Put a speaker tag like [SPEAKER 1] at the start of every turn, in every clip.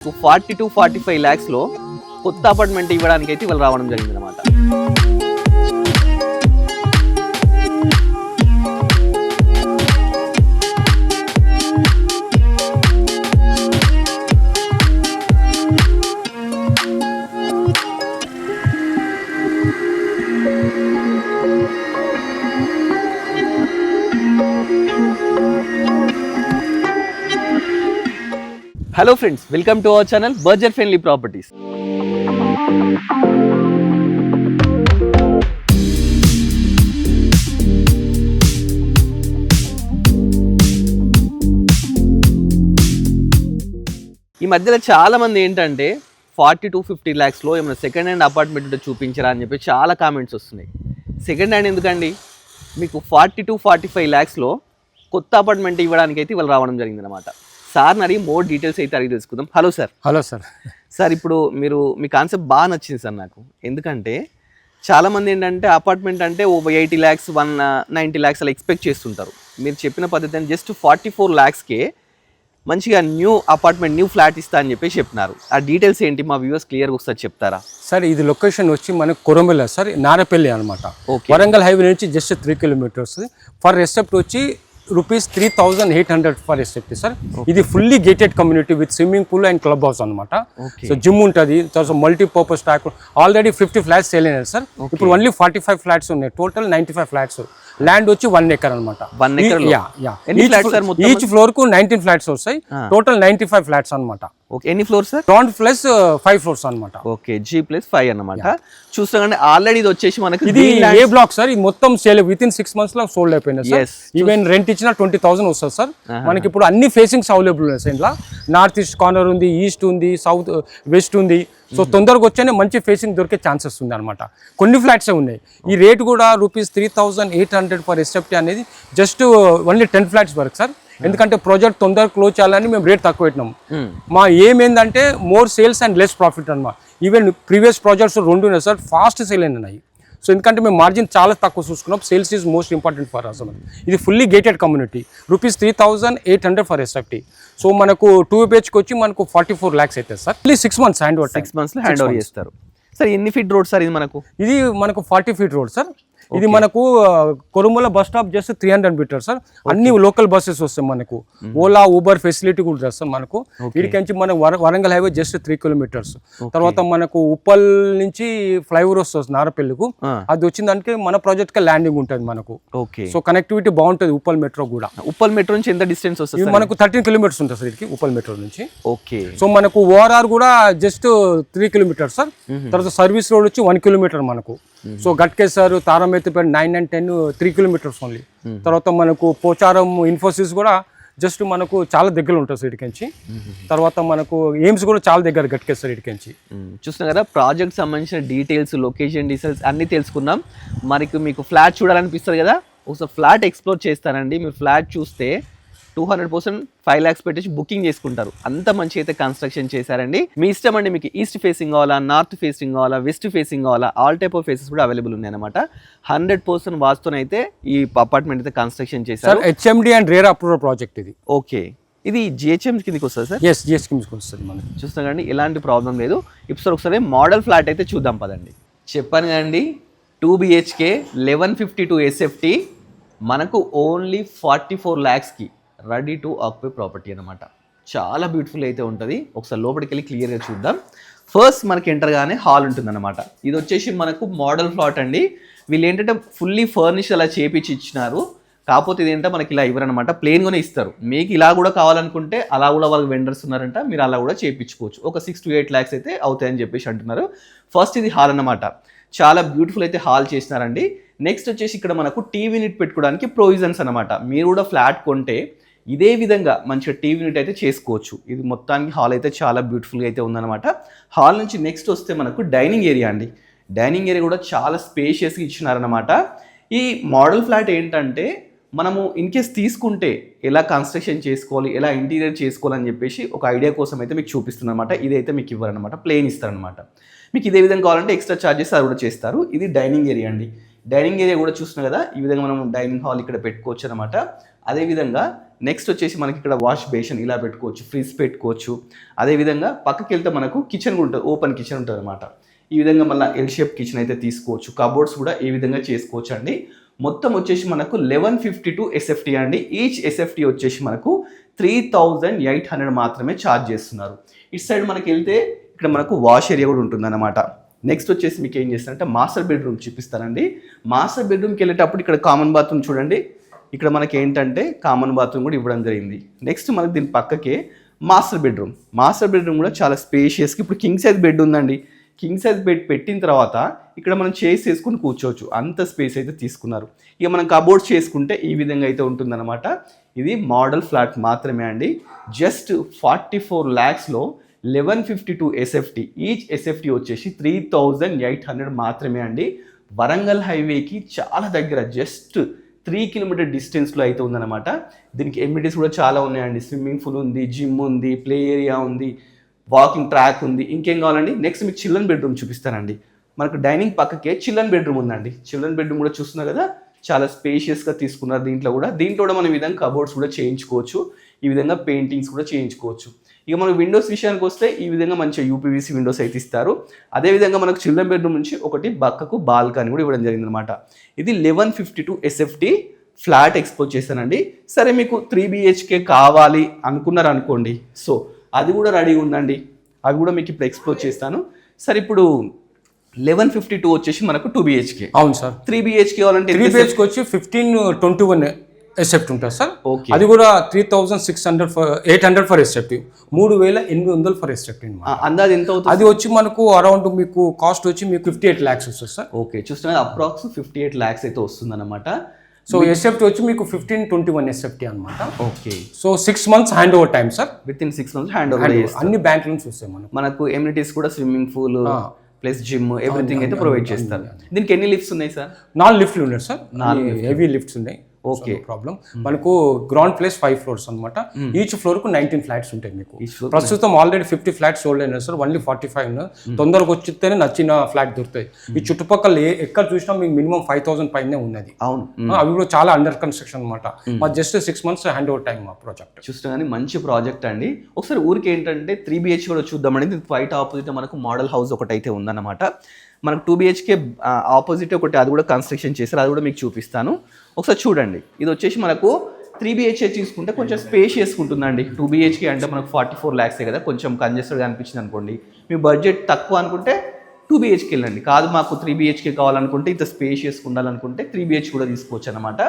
[SPEAKER 1] 40-45 lakhs లో కొత్త apartment ఇవ్వడానికి అయితే ఇవాళ రావడం జరిగింది అనమాట. Hello friends, welcome to our channel budget friendly properties. ఈ మధ్యలో చాలా మంది ఏంటంటే 40-50 lakhs లో ఏమైనా సెకండ్ హ్యాండ్ అపార్ట్మెంట్ చూపించరా అని చెప్పి చాలా కామెంట్స్ వస్తున్నాయి. సెకండ్ హ్యాండ్ ఎందుకండి, మీకు 40-45 lakhs లో కొత్త అపార్ట్మెంట్ ఇవ్వడానికి అయితే ఇవాళ రావడం జరిగింది అనమాట. సార్ని అడిగి మోర్ డీటెయిల్స్ అయితే అడిగి తెలుసుకుందాం. Hello sir.
[SPEAKER 2] Hello sir.
[SPEAKER 1] Sir, ఇప్పుడు మీ కాన్సెప్ట్ బాగా నచ్చింది సార్ నాకు. ఎందుకంటే చాలామంది ఏంటంటే అపార్ట్మెంట్ అంటే 80 lakhs 190 lakhs అలా ఎక్స్పెక్ట్ చేస్తుంటారు. మీరు చెప్పిన పద్ధతి అని జస్ట్ 44 lakhsకే మంచిగా న్యూ అపార్ట్మెంట్, న్యూ ఫ్లాట్ ఇస్తా అని చెప్పేసి చెప్తున్నారు. ఆ డీటెయిల్స్ ఏంటి మా వ్యూవర్స్ క్లియర్గా ఒకసారి చెప్తారా?
[SPEAKER 2] సార్, ఇది లొకేషన్ వచ్చి మనకు కొరమెల్ల సార్, నారపల్లి అనమాట. వరంగల్ హైవే నుంచి జస్ట్ 3 kilometers. ఫర్ రెసెప్ట్ వచ్చి ₹3,800 ఫర్ ఎస్ఎఫ్టీ సార్. ఇది fully gated community with swimming pool and club house అనమాట. సో జిమ్ ఉంటుంది, తర్వాత multipurpose track. Already 50 flats sale అయినాయి సార్. ఇప్పుడు ఓన్లీ 45 flats ఉన్నాయి. Total 95 flats. ల్యాండ్ వచ్చి 1 acre అనమాట. ఈచ్ ఫ్లోర్ కు 19 flats వస్తాయి. టోటల్ 95 flats అనమాట.
[SPEAKER 1] ఎన్ని floors sir?
[SPEAKER 2] Ground plus 5 floors అనమాట.
[SPEAKER 1] ఓకే, G+5 అనమాట. చూస్తాం ఆల్రెడీ ఇది వచ్చేసి మనకి
[SPEAKER 2] ఇది ఏ బ్లాక్ సార్. ఇది మొత్తం సేల్ విత్ ఇన్ 6 months లో సోల్డ్ అయిపోయింది సార్. ఈవెన్ రెంట్ ఇచ్చిన 20,000 వస్తుంది సార్. మనకి ఇప్పుడు అన్ని ఫేసింగ్స్ అవైలబుల్ ఉన్నాయి సార్. ఇంట్లో నార్త్ ఈస్ట్ కార్నర్ ఉంది, ఈస్ట్ ఉంది, సౌత్ వెస్ట్ ఉంది. సో తొందరగా వచ్చేనే మంచి ఫేసింగ్ దొరికే ఛాన్సెస్ ఉంది అనమాట. కొన్ని ఫ్లాట్సే ఉన్నాయి. ఈ రేట్ కూడా ₹3,800 ఫర్ ఎస్ఎఫ్టీ అనేది జస్ట్ ఓన్లీ 10 flats వరకు సార్. ఎందుకంటే ప్రాజెక్ట్ తొందరగా క్లోజ్ చేయాలని మేము రేట్ తక్కువ పెట్టినాం. మా ఏమేందంటే more sales and less profit అనమాట. ఈవెన్ ప్రీవియస్ ప్రాజెక్ట్స్ 2 ఉన్నాయి సార్, ఫాస్ట్ సేల్ అయినాయి. సో ఎందుకంటే మేము మార్జిన్ చాలా తక్కువ చూసుకున్నాం. Sales is most important for us. ఇది fully gated community. ₹3,800 for SFT. So మనకు 2 BHK వచ్చి మనకు 44 lakhs అవుతుంది sir. 6 months hand over.
[SPEAKER 1] 6 months లో హ్యాండ్ ఓవర్ చేస్తారు సార్. ఎన్ని ఫీట్ రోడ్ సార్ ఇది మనకు?
[SPEAKER 2] ఇది మనకు 40 feet రోడ్ సార్. ఇది మనకు Korremula bus stop just 300 meters sir. అన్ని లోకల్ బస్సెస్ వస్తాయి మనకు. ఓలా, ఊబర్ ఫెసిలిటీ కూడా చేస్తాం మనకు. ఇక్కడికి మన వరంగల్ హైవే జస్ట్ 3 kilometers. తర్వాత మనకు ఉప్పల్ నుంచి ఫ్లైఓవర్ వస్తుంది నారపల్లికు. అది వచ్చిన దానికి మన ప్రాజెక్ట్ కి ల్యాండింగ్ ఉంటుంది మనకు. సో కనెక్టివిటీ బాగుంటుంది. ఉప్పల్ మెట్రో కూడా.
[SPEAKER 1] ఉప్పల్ మెట్రో నుంచి ఎంత డిస్టెన్స్ వస్తుంది?
[SPEAKER 2] మనకు 13 kilometers ఉంటుంది సార్ ఇక్కడికి ఉప్పల్ మెట్రో నుంచి.
[SPEAKER 1] ఓకే.
[SPEAKER 2] సో మనకు ఓఆర్ఆర్ కూడా జస్ట్ 3 kilometers సార్. తర్వాత సర్వీస్ రోడ్ వచ్చి 1 kilometer మనకు. So Ghatkesar, Taramatipet 9 and 10 3 kilometers only. తర్వాత మనకు పోచారం, ఇన్ఫోసిస్ కూడా జస్ట్ మనకు చాలా దగ్గర ఉంటుంది ఇటుకెంచి. తర్వాత మనకు ఎయిమ్స్ కూడా చాలా దగ్గర గట్కేసర్ ఇటుకెంచి.
[SPEAKER 1] చూస్తున్నాం కదా, ప్రాజెక్ట్ సంబంధించిన డీటెయిల్స్, లొకేషన్ డీటెయిల్స్ అన్నీ తెలుసుకున్నాం. మీకు ఫ్లాట్ చూడాలనిపిస్తుంది కదా, ఒకసారి ఫ్లాట్ ఎక్స్ప్లోర్ చేస్తానండి. మీరు ఫ్లాట్ చూస్తే 200% 5 lakhs పెట్టేసి బుకింగ్ చేసుకుంటారు. అంత మంచి అయితే కన్స్ట్రక్షన్ చేశారండి. మీ ఇష్టం అండి. మీకు ఈస్ట్ ఫేసింగ్ కావాలా, నార్త్ ఫేసింగ్ కావాలా, వెస్ట్ ఫేసింగ్ కావాలా, ఆల్ టైప్ ఆఫ్ ఫేసెస్ కూడా అవైలబుల్ ఉన్నాయి అనమాట. 100% వాస్తోనైతే ఈ అపార్ట్మెంట్ అయితే కన్స్ట్రక్షన్ చేశారు.
[SPEAKER 2] HMD and rare approval project ఇది.
[SPEAKER 1] ఓకే, ఇది GHM కిందకి వస్తుంది సార్?
[SPEAKER 2] ఎస్, GHM కిందకి వస్తుంది మనకి.
[SPEAKER 1] చూస్తాం కండి, ఎలాంటి ప్రాబ్లం లేదు. ఇప్పుడు ఒకసారి మోడల్ ఫ్లాట్ అయితే చూద్దాం పదండి. చెప్పాను కదండి, 2 BHK 1152 SFT మనకు ఓన్లీ 44 lakhsకి రెడీ టు ఆక్యుపై ప్రాపర్టీ అనమాట. చాలా బ్యూటిఫుల్ అయితే ఉంటుంది. ఒకసారి లోపలికి వెళ్ళి క్లియర్గా చూద్దాం. ఫస్ట్ మనకి ఎంటర్గానే హాల్ ఉంటుందన్నమాట. ఇది వచ్చేసి మనకు మోడల్ ఫ్లాట్ అండి. వీళ్ళు ఏంటంటే ఫుల్లీ ఫర్నిష్ అలా చేపించి ఇచ్చినారు. కాకపోతే ఇదేంటంటే మనకి ఇలా ఇవ్వరనమాట, ప్లెయిన్గానే ఇస్తారు. మీకు ఇలా కూడా కావాలనుకుంటే అలా కూడా వాళ్ళకి వెండర్స్ ఉన్నారంట, మీరు అలా కూడా చేయించుకోవచ్చు. ఒక 6 to 8 lakhs అయితే అవుతాయని చెప్పేసి అంటున్నారు. ఫస్ట్ ఇది హాల్ అన్నమాట. చాలా బ్యూటిఫుల్ అయితే హాల్ చేసినారండి. నెక్స్ట్ వచ్చేసి ఇక్కడ మనకు టీవీ యూనిట్ పెట్టుకోవడానికి ప్రొవిజన్స్ అనమాట. మీరు కూడా ఫ్లాట్ కొంటే ఇదే విధంగా మంచిగా టీవీ యూనిట్ అయితే చేసుకోవచ్చు. ఇది మొత్తానికి హాల్ అయితే చాలా బ్యూటిఫుల్గా అయితే ఉందన్నమాట. హాల్ నుంచి నెక్స్ట్ వస్తే మనకు డైనింగ్ ఏరియా అండి. డైనింగ్ ఏరియా కూడా చాలా స్పేషియస్గా ఇచ్చినారనమాట. ఈ మోడల్ ఫ్లాట్ ఏంటంటే మనము ఇన్ కేస్ తీసుకుంటే ఎలా కన్స్ట్రక్షన్ చేసుకోవాలి, ఎలా ఇంటీరియర్ చేసుకోవాలని చెప్పేసి ఒక ఐడియా కోసం అయితే మీకు చూపిస్తుంది అనమాట. ఇదైతే మీకు ఇవ్వరనమాట, ప్లేన్ ఇస్తారనమాట. మీకు ఇదే విధంగా కావాలంటే ఎక్స్ట్రా ఛార్జెస్ అది కూడా చేస్తారు. ఇది డైనింగ్ ఏరియా అండి. డైనింగ్ ఏరియా కూడా చూస్తున్నాం కదా, ఈ విధంగా మనం డైనింగ్ హాల్ ఇక్కడ పెట్టుకోవచ్చు అనమాట. అదేవిధంగా నెక్స్ట్ వచ్చేసి మనకి ఇక్కడ వాష్ బేషన్ ఇలా పెట్టుకోవచ్చు, ఫ్రిడ్జ్ పెట్టుకోవచ్చు. అదేవిధంగా పక్కకి వెళ్తే మనకు కిచెన్ కూడా ఉంటుంది, ఓపెన్ కిచెన్ ఉంటుంది అనమాట. ఈ విధంగా మళ్ళీ ఎల్ షేప్ కిచెన్ అయితే తీసుకోవచ్చు. కబోర్డ్స్ కూడా ఈ విధంగా చేసుకోవచ్చు అండి. మొత్తం వచ్చేసి మనకు 1152 SFT అండి. ఈచ్ SFT వచ్చేసి మనకు 3800 మాత్రమే ఛార్జ్ చేస్తున్నారు. ఇటు సైడ్ మనకి వెళ్తే ఇక్కడ మనకు వాష్ ఏరియా కూడా ఉంటుందన్నమాట. నెక్స్ట్ వచ్చేసి మీకు ఏం చేస్తారంటే మాస్టర్ బెడ్రూమ్ చూపిస్తానండి. మాస్టర్ బెడ్రూమ్కి వెళ్ళేటప్పుడు ఇక్కడ కామన్ బాత్రూమ్ చూడండి. ఇక్కడ మనకి ఏంటంటే కామన్ బాత్రూమ్ కూడా ఇవ్వడం జరిగింది. నెక్స్ట్ మనకి దీని పక్కకే మాస్టర్ బెడ్రూమ్. మాస్టర్ బెడ్రూమ్ కూడా చాలా స్పేషియస్గా ఇప్పుడు కింగ్ సైజ్ బెడ్ ఉందండి. కింగ్ సైజ్ బెడ్ పెట్టిన తర్వాత ఇక్కడ మనం చైర్స్ వేసుకుని కూర్చోవచ్చు, అంత స్పేస్ అయితే తీసుకున్నారు. ఇక మనం కబోర్డ్స్ చేసుకుంటే ఈ విధంగా అయితే ఉంటుందన్నమాట. ఇది మోడల్ ఫ్లాట్ మాత్రమే అండి. Just 44 lakhsలో 1152 SFT. ఈచ్ SFT వచ్చేసి 3800 మాత్రమే అండి. వరంగల్ హైవేకి చాలా దగ్గర, జస్ట్ 3 km డిస్టెన్స్లో అయితే ఉందన్నమాట. దీనికి ఎమ్యూనిటీస్ కూడా చాలా ఉన్నాయండి. స్విమ్మింగ్ పూల్ ఉంది, జిమ్ ఉంది, ప్లే ఏరియా ఉంది, వాకింగ్ ట్రాక్ ఉంది. ఇంకేం కావాలండి? నెక్స్ట్ మీకు చిల్డ్రన్ బెడ్రూమ్ చూపిస్తానండి. మనకు డైనింగ్ పక్కకే చిల్డ్రన్ బెడ్రూమ్ ఉందండి. చిల్డ్రన్ బెడ్రూమ్ కూడా చూస్తున్నారు కదా, చాలా స్పేషియస్గా తీసుకున్నారు. దీంట్లో కూడా మనం ఈ విధంగా కబోర్డ్స్ కూడా చేయించుకోవచ్చు, ఈ విధంగా పెయింటింగ్స్ కూడా చేయించుకోవచ్చు. ఇక మనకు విండోస్ విషయానికి వస్తే ఈ విధంగా మంచిగా UPVC విండోస్ అయితే ఇస్తారు. అదేవిధంగా మనకు చిల్డ్రన్ బెడ్రూమ్ నుంచి ఒకటి పక్కకు బాల్కనీ కూడా ఇవ్వడం జరిగింది అనమాట. ఇది 1152 SFT ఫ్లాట్ ఎక్స్పోజ్ చేశానండి. సరే మీకు 3 BHK కావాలి అనుకున్నారు అనుకోండి, సో అది కూడా రెడీగా ఉందండి. అవి కూడా మీకు ఇప్పుడు ఎక్స్ప్లోర్ చేస్తాను. సరే ఇప్పుడు 1152 వచ్చేసి మనకు 2 BHK.
[SPEAKER 2] అవును సార్.
[SPEAKER 1] 3 BHK కావాలంటే
[SPEAKER 2] 3 BHK వచ్చి 1521 SFT ఉంటుంది సార్.
[SPEAKER 1] ఓకే,
[SPEAKER 2] అది కూడా 3600 ఫర్ SFT, 3800 ఫర్ SFT అనమాట.
[SPEAKER 1] అందాది ఎంత అవుతుంది?
[SPEAKER 2] అది వచ్చి మనకు అరౌండ్ మీకు కాస్ట్ వచ్చి మీకు 58 lakhs వస్తుంది సార్.
[SPEAKER 1] ఓకే, చూస్తున్నారు అప్రాక్స్ 58 lakhs అయితే వస్తుంది అనమాట.
[SPEAKER 2] సో SFT వచ్చి మీకు 1521 SFT అనమాట.
[SPEAKER 1] Okay,
[SPEAKER 2] so 6 months hand over time sir.
[SPEAKER 1] With in 6 months hand over
[SPEAKER 2] అన్ని బ్యాంక్ లోన్స్ వస్తాయి
[SPEAKER 1] మనకు ఎమ్యూనిటీస్ కూడా swimming pool plus gym everything అయితే ప్రొవైడ్ చేస్తారు. దీనికి ఎన్ని లిఫ్ట్స్ ఉన్నాయి సార్?
[SPEAKER 2] 4 లిఫ్ట్లు ఉన్నాయి సార్. 4 హెవీ లిఫ్ట్స్ ఉన్నాయి.
[SPEAKER 1] ఓకే,
[SPEAKER 2] ప్రాబ్లం మనకు గ్రౌండ్ ప్లేస్ 5 floors అనమాట. ఈచ్ ఫ్లోర్ కు 19 ఫ్లాట్స్ ఉంటాయి మీకు. ప్రస్తుతం ఆల్రెడీ 50 ఫ్లాట్స్ సోల్డ్ అయినా సార్, ఓన్లీ 45 తొందరగా వచ్చితేనే నచ్చిన ఫ్లాట్ దొరుకుతాయి. ఈ చుట్టుపక్కల ఎక్కడ చూసినా మీకు మినిమం 5000 పైనే ఉన్నది.
[SPEAKER 1] అవును,
[SPEAKER 2] అవి కూడా చాలా అండర్ కన్స్ట్రక్షన్ అనమాట. మా just 6 months hand over time మా ప్రాజెక్ట్.
[SPEAKER 1] చూస్తున్నా కానీ మంచి ప్రాజెక్ట్ అండి. ఒకసారి ఊరికి ఏంటంటే 3 BHK కూడా చూద్దామండి. క్వైట్ ఆపోజిట్ మనకు మోడల్ హౌస్ ఒకటి అయితే ఉందన్నమాట. మనకు 2 BHK ఆపోజిట్ ఒకటి అది కూడా కన్స్ట్రక్షన్ చేశారు, అది కూడా మీకు చూపిస్తాను. ఒకసారి చూడండి. ఇది వచ్చేసి మనకు 3 BHK తీసుకుంటే కొంచెం స్పేషియస్ ఉంటుందండి. 2 BHK అంటే మనకు 44 lakhs కదా, కొంచెం కంజెస్టెడ్గా అనిపించింది అనుకోండి. మీ బడ్జెట్ తక్కువ అనుకుంటే 2 BHK వెళ్ళండి. కాదు మాకు 3 BHK కావాలనుకుంటే, ఇంత స్పేషియస్గా ఉండాలనుకుంటే 3 BHK కూడా తీసుకోవచ్చు అనమాట.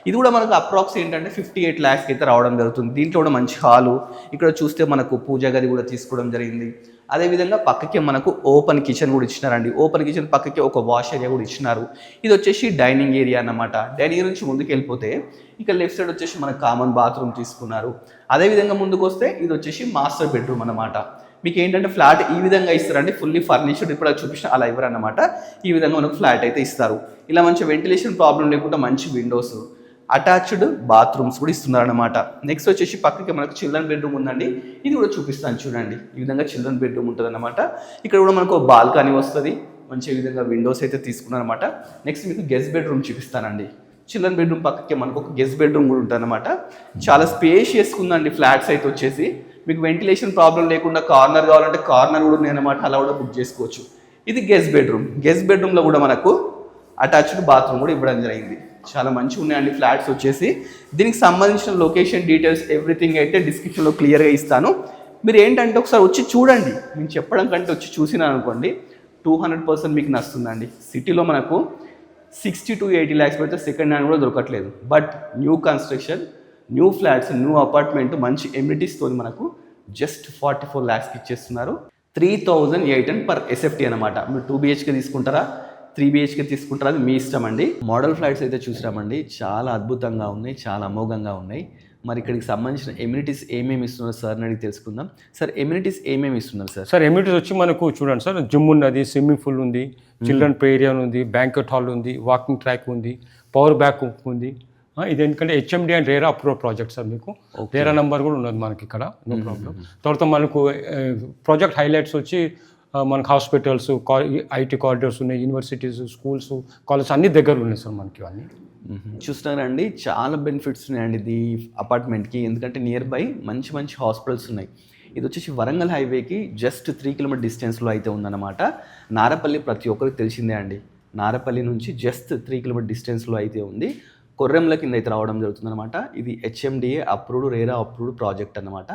[SPEAKER 1] ఇది కూడా మనకు అప్రాక్స్ ఏంటంటే 58 lakhs అయితే రావడం జరుగుతుంది. దీంట్లో కూడా మంచి హాలు, ఇక్కడ చూస్తే మనకు పూజ గది కూడా తీసుకోవడం జరిగింది. అదేవిధంగా పక్కకే మనకు ఓపెన్ కిచెన్ కూడా ఇచ్చినారండి. ఓపెన్ కిచెన్ పక్కకే ఒక వాష్ ఏరియా కూడా ఇచ్చినారు. ఇది వచ్చేసి డైనింగ్ ఏరియా అన్నమాట. డైనింగ్ నుంచి ముందుకు వెళ్ళిపోతే ఇక లెఫ్ట్ సైడ్ వచ్చేసి మనకు కామన్ బాత్రూమ్ తీసుకున్నారు. అదేవిధంగా ముందుకు వస్తే ఇది వచ్చేసి మాస్టర్ బెడ్రూమ్ అన్నమాట. మీకు ఏంటంటే ఫ్లాట్ ఈ విధంగా ఇస్తారండి, ఫుల్లీ ఫర్నిచర్డ్. ఇప్పుడు చూపించిన అలా ఇవ్వరు అన్నమాట. ఈ విధంగా మనకు ఫ్లాట్ అయితే ఇస్తారు. ఇలా మంచి వెంటిలేషన్ ప్రాబ్లం లేకుండా మంచి విండోస్, అటాచ్డ్ బాత్రూమ్స్ కూడా ఇస్తున్నారు అనమాట. నెక్స్ట్ వచ్చేసి పక్కకి మనకు చిల్డ్రన్ బెడ్రూమ్ ఉందండి. ఇది కూడా చూపిస్తాను చూడండి. ఈ విధంగా చిల్డ్రన్ బెడ్రూమ్ ఉంటుంది అనమాట. ఇక్కడ కూడా మనకు బాల్కనీ వస్తుంది, మంచి విధంగా విండోస్ అయితే తీసుకున్నారు అనమాట. నెక్స్ట్ మీకు గెస్ట్ బెడ్రూమ్ చూపిస్తానండి. చిల్డ్రన్ బెడ్రూమ్ పక్కకి మనకు ఒక గెస్ట్ బెడ్రూమ్ కూడా ఉంటుంది అనమాట. చాలా స్పేషియస్గా ఉందండి ఫ్లాట్స్ అయితే వచ్చేసి. మీకు వెంటిలేషన్ ప్రాబ్లం లేకుండా కార్నర్ కావాలంటే కార్నర్ కూడా ఉన్నాయి అనమాట, అలా కూడా బుక్ చేసుకోవచ్చు. ఇది గెస్ట్ బెడ్రూమ్. గెస్ట్ బెడ్రూమ్లో కూడా మనకు అటాచ్డ్ బాత్రూమ్ కూడా ఇవ్వడం జరిగింది. చాలా మంచిగా ఉన్నాయండి ఫ్లాట్స్ వచ్చేసి. దీనికి సంబంధించిన లొకేషన్ డీటెయిల్స్ ఎవ్రీథింగ్ అయితే డిస్క్రిప్షన్లో క్లియర్గా ఇస్తాను. మీరు ఏంటంటే ఒకసారి వచ్చి చూడండి. నేను చెప్పడం కంటే వచ్చి చూసినా అనుకోండి 200% మీకు నచ్చుతుందండి. సిటీలో మనకు 60 to 80 lakhs పెడితే సెకండ్ హ్యాండ్ కూడా దొరకట్లేదు. But new construction, new flats, new apartment, మంచి ఎమ్యూనిటీస్తో మనకు జస్ట్ 44 lakhsకి ఇచ్చేస్తున్నారు. 3800 పర్ SFT అనమాట. మీరు 2 BHK తీసుకుంటారా, 3 BHK తీసుకుంటారా, అది మీ ఇష్టం అండి. మోడల్ ఫ్లాట్స్ అయితే చూసినామండి, చాలా అద్భుతంగా ఉన్నాయి, చాలా అమోఘంగా ఉన్నాయి. మరి ఇక్కడికి సంబంధించిన ఎమ్యూనిటీస్ ఏమేమి ఇస్తున్నారు సార్ అని అడిగి తెలుసుకుందాం. సార్ ఎమ్యూనిటీస్ ఏమేమి ఇస్తున్నారు సార్?
[SPEAKER 2] సార్ ఎమ్యూనిటీస్ వచ్చి మనకు చూడండి సార్, జిమ్ ఉన్నది, స్విమ్మింగ్ పూల్ ఉంది, చిల్డ్రన్ ప్లే ఏరియా ఉంది, బ్యాంకెట్ హాల్ ఉంది, వాకింగ్ ట్రాక్ ఉంది, పవర్ బ్యాక్ ఉంది. ఇది ఎందుకంటే HMD and RERA approve project sir. మీకు రేరా నెంబర్ కూడా ఉన్నది మనకి ఇక్కడ, నో ప్రాబ్లం. తర్వాత మనకు ప్రాజెక్ట్ హైలైట్స్ వచ్చి మనకు హాస్పిటల్స్, IT కారిడార్స్ ఉన్నాయి, యూనివర్సిటీస్, స్కూల్స్, కాలేజెస్ అన్ని దగ్గర ఉన్నాయి సార్ మనకి అన్నీ.
[SPEAKER 1] చూస్తున్నారండి, చాలా బెనిఫిట్స్ ఉన్నాయండి ఇది అపార్ట్మెంట్కి. ఎందుకంటే నియర్ బై మంచి మంచి హాస్పిటల్స్ ఉన్నాయి. ఇది వచ్చేసి వరంగల్ హైవేకి జస్ట్ 3 కిలోమీటర్ డిస్టెన్స్లో అయితే ఉందన్నమాట. నారపల్లి ప్రతి ఒక్కరికి తెలిసిందే అండి. నారపల్లి నుంచి జస్ట్ 3 కిలోమీటర్ డిస్టెన్స్లో అయితే ఉంది. కొర్రెంల కింద అయితే రావడం జరుగుతుందన్నమాట. ఇది HMDA approved, RERA approved project అన్నమాట.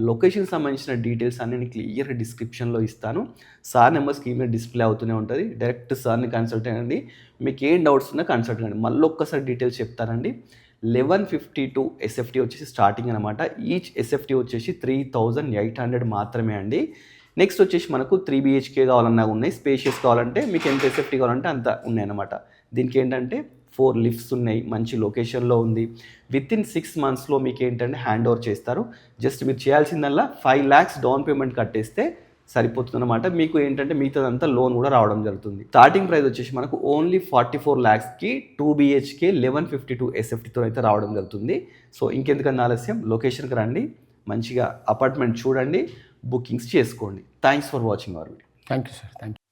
[SPEAKER 1] లొకేషన్ సంబంధించిన డీటెయిల్స్ అన్ని నేను క్లియర్ డిస్క్రిప్షన్లో ఇస్తాను. సార్ నెంబర్ స్క్రీన్ మీద డిస్ప్లే అవుతూనే ఉంటుంది. డైరెక్ట్ సార్ని కన్సల్ట్ అయ్యండి. మీకు ఏం డౌట్స్ ఉన్నా కన్సల్ట్ అవ్వండి. మళ్ళీ ఒక్కసారి డీటెయిల్స్ చెప్తానండి. 1152 SFT వచ్చేసి స్టార్టింగ్ అనమాట. ఈచ్ SFT వచ్చేసి 3800 మాత్రమే అండి. నెక్స్ట్ వచ్చేసి మనకు 3 BHK కావాలన్నా ఉన్నాయి, స్పేషియస్ కావాలంటే మీకు ఎంత SFT కావాలంటే అంత ఉన్నాయి అనమాట. దీనికి ఏంటంటే 4 లిఫ్ట్స్ ఉన్నాయి, మంచి లొకేషన్లో ఉంది. వితిన్ 6 మంత్స్లో మీకు ఏంటంటే హ్యాండ్ ఓవర్ చేస్తారు. జస్ట్ మీరు చేయాల్సిందల్లా 5 lakhs డౌన్ పేమెంట్ కట్టేస్తే సరిపోతుంది అనమాట. మీకు ఏంటంటే మిగతాదంతా లోన్ కూడా రావడం జరుగుతుంది. స్టార్టింగ్ ప్రైస్ వచ్చేసి మనకు ఓన్లీ 44 lakhsకి 2 BHK 1152 SFTతో అయితే రావడం జరుగుతుంది. సో ఇంకెందుకన్నా ఆలస్యం, లొకేషన్కి రండి, మంచిగా అపార్ట్మెంట్ చూడండి, బుకింగ్స్ చేసుకోండి. Thanks for watching our video.
[SPEAKER 2] Thank you sir. Thank you.